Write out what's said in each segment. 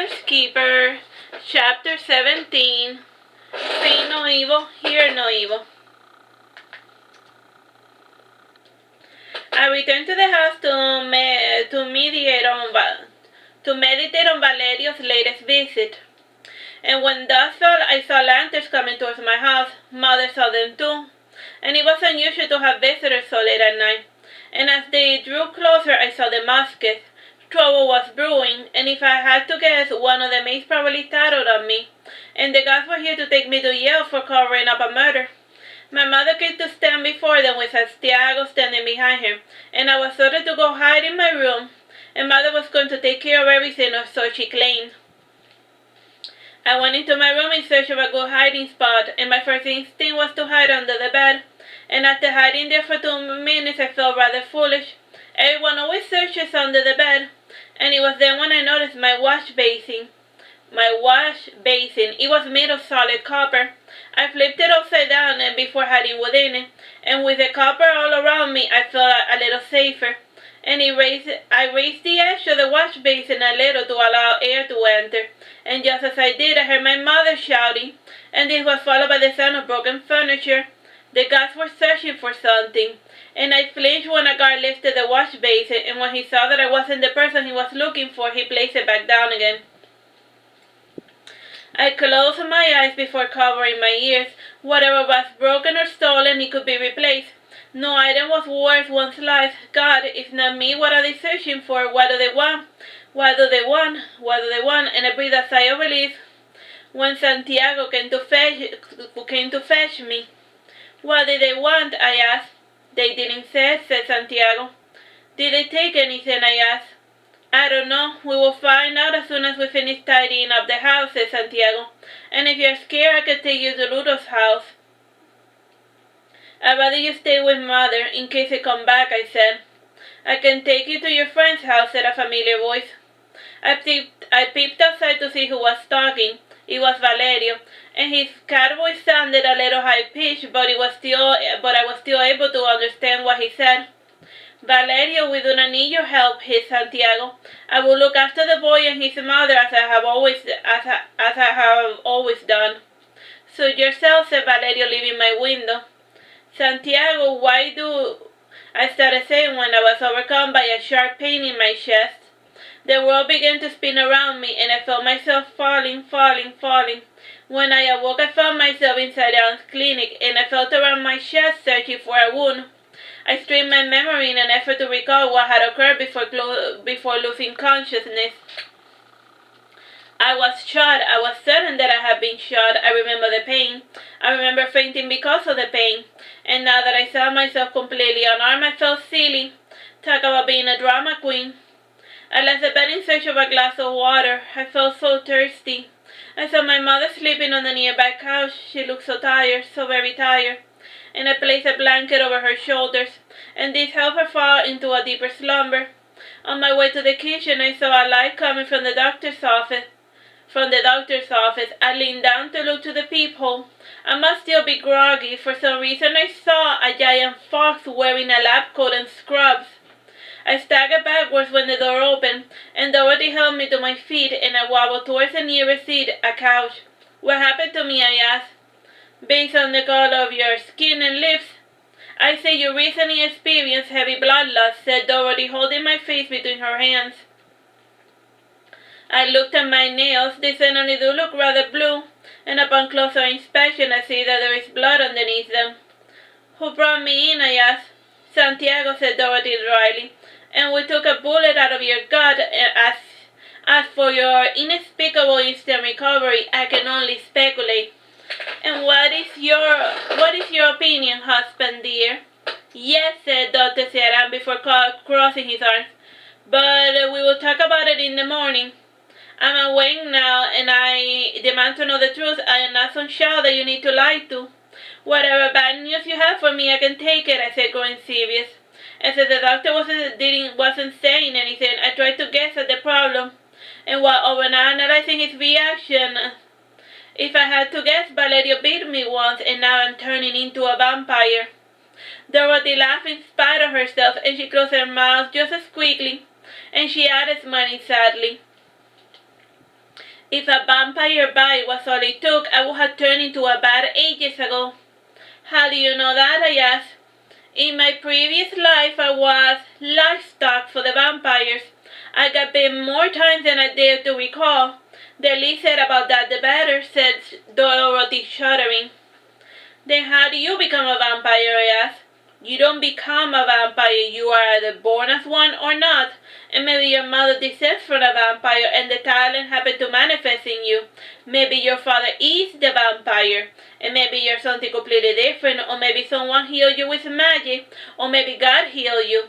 Brother's Keeper, Chapter 17, See no evil, hear no evil. I returned to the house to meditate on Valerio's latest visit. And when dusk fell, I saw lanterns coming towards my house. Mother saw them too. And it was unusual to have visitors so late at night. And as they drew closer, I saw the muskets. Trouble was brewing, and if I had to guess, one of the maids probably tattled on me. And the guards were here to take me to jail for covering up a murder. My mother came to stand before them with Santiago standing behind her, and I was ordered to go hide in my room, and Mother was going to take care of everything, or so she claimed. I went into my room in search of a good hiding spot, and my first instinct was to hide under the bed. And after hiding there for 2 minutes, I felt rather foolish. Everyone always searches under the bed, and it was then when I noticed my wash basin. It was made of solid copper. I flipped it upside down and before hiding within it, and with the copper all around me, I felt a little safer. And I raised the edge of the wash basin a little to allow air to enter. And just as I did, I heard my mother shouting, and this was followed by the sound of broken furniture. The guards were searching for something, and I flinched when a guard lifted the wash basin, and when he saw that I wasn't the person he was looking for, he placed it back down again. I closed my eyes before covering my ears. Whatever was broken or stolen, it could be replaced. No item was worth one's life. God, if not me, what are they searching for? What do they want? What do they want? What do they want? And I breathed a sigh of relief when Santiago came to fetch me. What did they want? I asked. They didn't say, said Santiago. Did they take anything? I asked. I don't know. We will find out as soon as we finish tidying up the house, said Santiago. And if you're scared, I can take you to Ludo's house. I'd rather you stay with Mother in case they come back, I said. I can take you to your friend's house, said a familiar voice. I peeped outside to see who was talking. It was Valerio, and his cat voice sounded a little high-pitched, but I was still able to understand what he said. Valerio, we do not need your help, hissed Santiago. I will look after the boy and his mother as I have always done. Suit yourself, said Valerio, leaving my window. Santiago, why do... I started saying when I was overcome by a sharp pain in my chest. The world began to spin around me, and I felt myself falling. When I awoke, I found myself inside Alan's clinic, and I felt around my chest searching for a wound. I strained my memory in an effort to recall what had occurred before losing consciousness. I was shot. I was certain that I had been shot. I remember the pain. I remember fainting because of the pain. And now that I saw myself completely unarmed, I felt silly. Talk about being a drama queen. I left the bed in search of a glass of water. I felt so thirsty. I saw my mother sleeping on the nearby couch. She looked so tired, so very tired. And I placed a blanket over her shoulders, and this helped her fall into a deeper slumber. On my way to the kitchen, I saw a light coming from the doctor's office. I leaned down to look to the peephole. I must still be groggy. For some reason, I saw a giant fox wearing a lab coat and scrubs. I staggered backwards when the door opened, and Dorothy held me to my feet, and I wobbled towards the nearest seat, a couch. What happened to me? I asked. Based on the color of your skin and lips, I say you recently experienced heavy blood loss, said Dorothy, holding my face between her hands. I looked at my nails. They certainly do look rather blue, and upon closer inspection I see that there is blood underneath them. Who brought me in? I asked. Santiago, said Dorothy dryly, and we took a bullet out of your gut. As for your inexplicable instant recovery, I can only speculate. And what is your opinion, husband dear? Yes, said Dr. Cearan before crossing his arms, but we will talk about it in the morning. I'm awake now, and I demand to know the truth. I am not some child that you need to lie to. Whatever bad news you have for me, I can take it, I said, growing serious. And since the doctor wasn't saying anything, I tried to guess at the problem. And while overanalyzing his reaction, if I had to guess, Valerio beat me once, and now I'm turning into a vampire. Dorothy laughed in spite of herself, and she closed her mouth just as quickly, and she added, smiling sadly, If a vampire bite was all it took, I would have turned into a bat ages ago. How do you know that? I asked. In my previous life, I was livestock for the vampires. I got bitten more times than I dare to recall. The least said about that, the better, said Dorothy, shuddering. Then how do you become a vampire? I asked. You don't become a vampire. You are either born as one or not. And maybe your mother descends from a vampire and the talent happened to manifest in you. Maybe your father is the vampire. And maybe you're something completely different. Or maybe someone healed you with magic. Or maybe God healed you.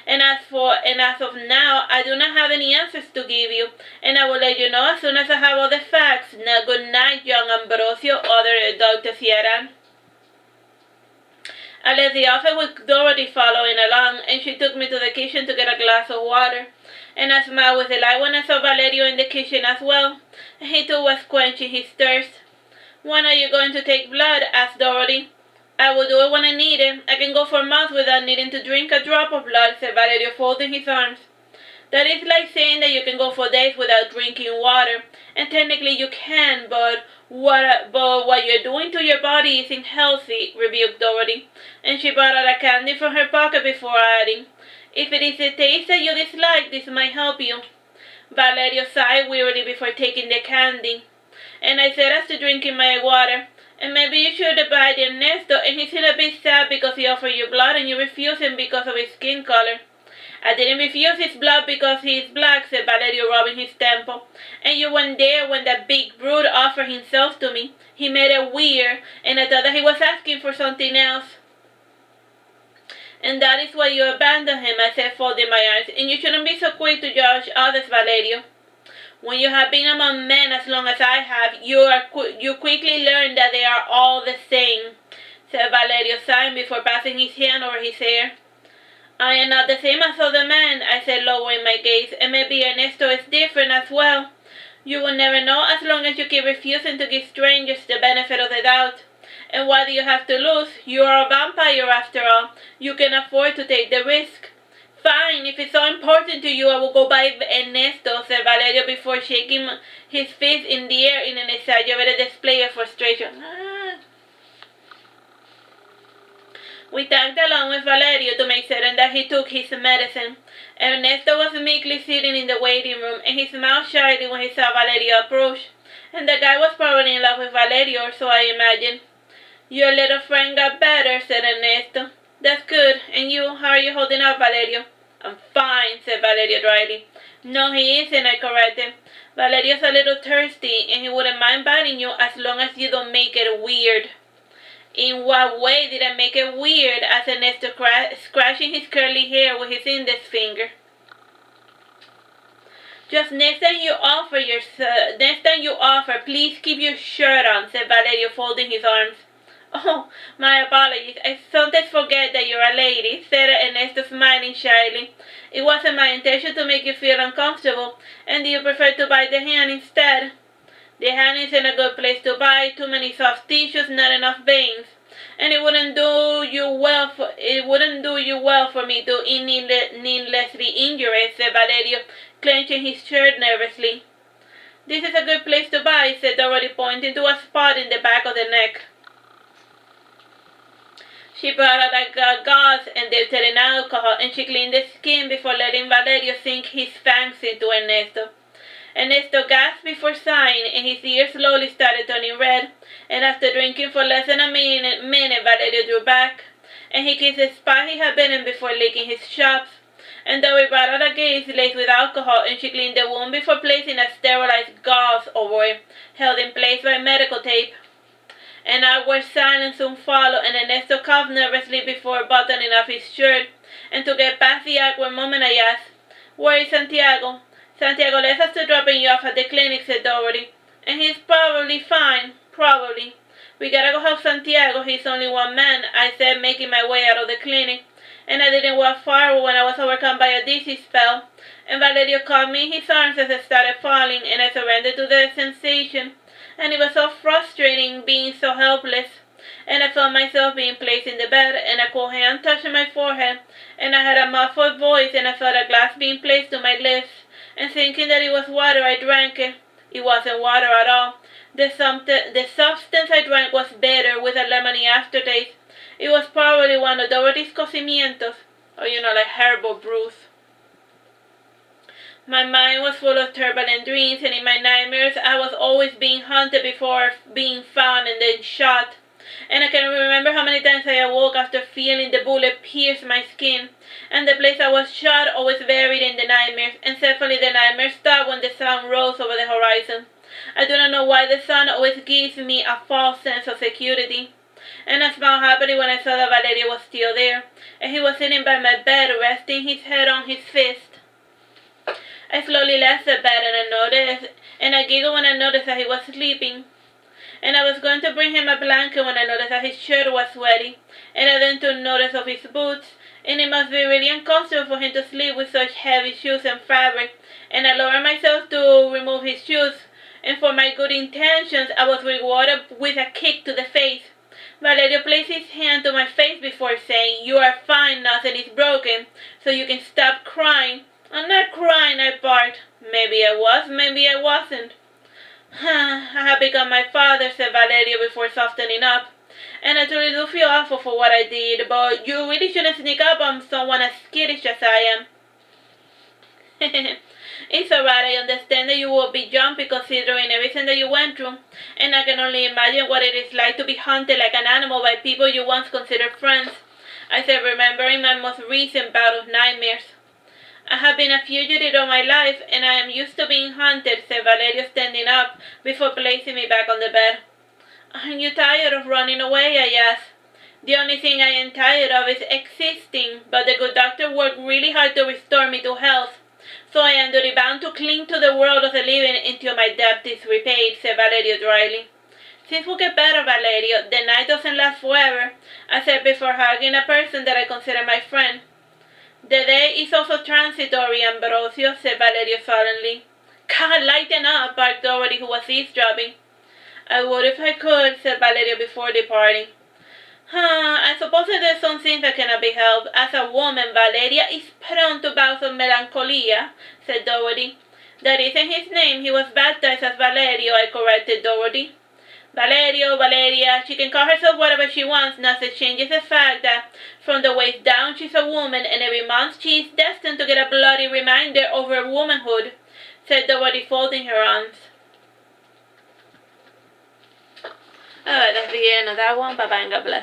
And as of now, I do not have any answers to give you. And I will let you know as soon as I have all the facts. Now good night, young Ambrosio, ordered Dr. Sierra. I left the office with Dorothy following along, and she took me to the kitchen to get a glass of water. And I smiled with delight when I saw Valerio in the kitchen as well, and he too was quenching his thirst. When are you going to take blood? Asked Dorothy. I will do it when I need it. I can go for months without needing to drink a drop of blood, said Valerio, folding his arms. That is like saying that you can go for days without drinking water, and technically you can, but what you're doing to your body isn't healthy, rebuked Dorothy, and she brought out a candy from her pocket before adding, if it is the taste that you dislike, this might help you. Valerio sighed wearily before taking the candy, and I said as to drinking my water, and maybe you should abide Ernesto, and he seemed a bit sad because he offered you blood and you refused him because of his skin color. I didn't refuse his blood because he is black, said Valerio, rubbing his temple. And you weren't there when that big brute offered himself to me. He made it weird, and I thought that he was asking for something else. And that is why you abandoned him, I said, folding my arms. And you shouldn't be so quick to judge others, Valerio. When you have been among men as long as I have, you quickly learn that they are all the same, said Valerio, sighing before passing his hand over his hair. I am not the same as other men, I said, lowering my gaze, and maybe Ernesto is different as well. You will never know as long as you keep refusing to give strangers the benefit of the doubt. And what do you have to lose? You are a vampire after all. You can afford to take the risk. Fine, if it's so important to you, I will go by Ernesto, said Valerio before shaking his fist in the air in an exaggerated display of frustration. We tagged along with Valerio to make certain that he took his medicine. Ernesto was meekly sitting in the waiting room, and he smiled shyly when he saw Valerio approach. And the guy was probably in love with Valerio, or so I imagined. Your little friend got better, said Ernesto. That's good. And you, how are you holding up, Valerio? I'm fine, said Valerio dryly. No, he isn't, I corrected. Valerio's a little thirsty, and he wouldn't mind biting you as long as you don't make it weird. In what way did I make it weird? Asked Ernesto, scratching his curly hair with his index finger. Just next time you offer, please keep your shirt on, said Valerio, folding his arms. Oh, my apologies. I sometimes forget that you're a lady, said Ernesto, smiling shyly. It wasn't my intention to make you feel uncomfortable, and do you prefer to bite the hand instead? The hand isn't a good place to bite, too many soft tissues, not enough veins. And it wouldn't do you well for me to needlessly injure it, said Valerio, clenching his shirt nervously. This is a good place to bite, said Dorothy, pointing to a spot in the back of the neck. She brought out a gauze and dipped it in alcohol, and she cleaned the skin before letting Valerio sink his fangs into Ernesto. Ernesto gasped before sighing, and his ears slowly started turning red, and after drinking for less than a minute, Valerio drew back, and he kissed the spot he had been in before licking his chops. And Dorothy brought out a gauze laced with alcohol, and she cleaned the wound before placing a sterilized gauze over it, held in place by medical tape. An awkward silence soon followed, and Ernesto coughed nervously before buttoning up his shirt. And to get past the awkward moment, I asked, "Where is Santiago?" "Santiago left us to dropping you off at the clinic," said Dorothy. "And he's probably fine. Probably. We gotta go help Santiago. He's only one man," I said, making my way out of the clinic. And I didn't walk far when I was overcome by a dizzy spell. And Valerio caught me in his arms as I started falling, and I surrendered to the sensation. And it was so frustrating being so helpless. And I felt myself being placed in the bed, and a cold hand touched my forehead, and I had a muffled voice, and I felt a glass being placed to my lips, and thinking that it was water, I drank it. It wasn't water at all. The substance I drank was bitter with a lemony aftertaste. It was probably one of Dorothy's cocimientos, or like herbal brews. My mind was full of turbulent dreams, and in my nightmares I was always being hunted before being found and then shot. And I can remember how many times I awoke after feeling the bullet pierce my skin, and the place I was shot always varied in the nightmares, and suddenly the nightmares stopped when the sun rose over the horizon. I do not know why the sun always gives me a false sense of security. And I smiled happily when I saw that Valerio was still there, and he was sitting by my bed, resting his head on his fist. I slowly left the bed and I giggled when I noticed that he was sleeping. And I was going to bring him a blanket when I noticed that his shirt was sweaty, and I then took notice of his boots, and it must be really uncomfortable for him to sleep with such heavy shoes and fabric, and I lowered myself to remove his shoes, and for my good intentions I was rewarded with a kick to the face. Valerio placed his hand to my face before saying, "You are fine, nothing is broken, so you can stop crying." "I'm not crying," I barked. Maybe I was, maybe I wasn't. "I have become my father," said Valerio before softening up. "And I truly do feel awful for what I did, but you really shouldn't sneak up on someone as skittish as I am." "It's alright, I understand that you will be jumpy considering everything that you went through, and I can only imagine what it is like to be hunted like an animal by people you once considered friends," I said, remembering my most recent bout of nightmares. "I have been a fugitive all my life, and I am used to being hunted," said Valerio, standing up before placing me back on the bed. "Aren't you tired of running away?" I asked. "The only thing I am tired of is existing, but the good doctor worked really hard to restore me to health, so I am duty bound to cling to the world of the living until my debt is repaid," said Valerio dryly. "Things will get better, Valerio. The night doesn't last forever," I said before hugging a person that I consider my friend. "The day is also transitory, Ambrosio," said Valerio solemnly. "God, lighten up," barked Dorothy, who was eavesdropping. "I would if I could," said Valerio before departing. I suppose that there's some things that cannot be helped. As a woman, Valeria is prone to bouts of melancholia," said Dorothy. "That isn't his name. He was baptized as Valerio," I corrected Dorothy. "Valerio, Valeria, she can call herself whatever she wants. Nothing changes the fact that from the waist down she's a woman, and every month she is destined to get a bloody reminder of her womanhood," said Dorothy, folding her arms. Alright, that's the end of that one. Bye-bye and God bless.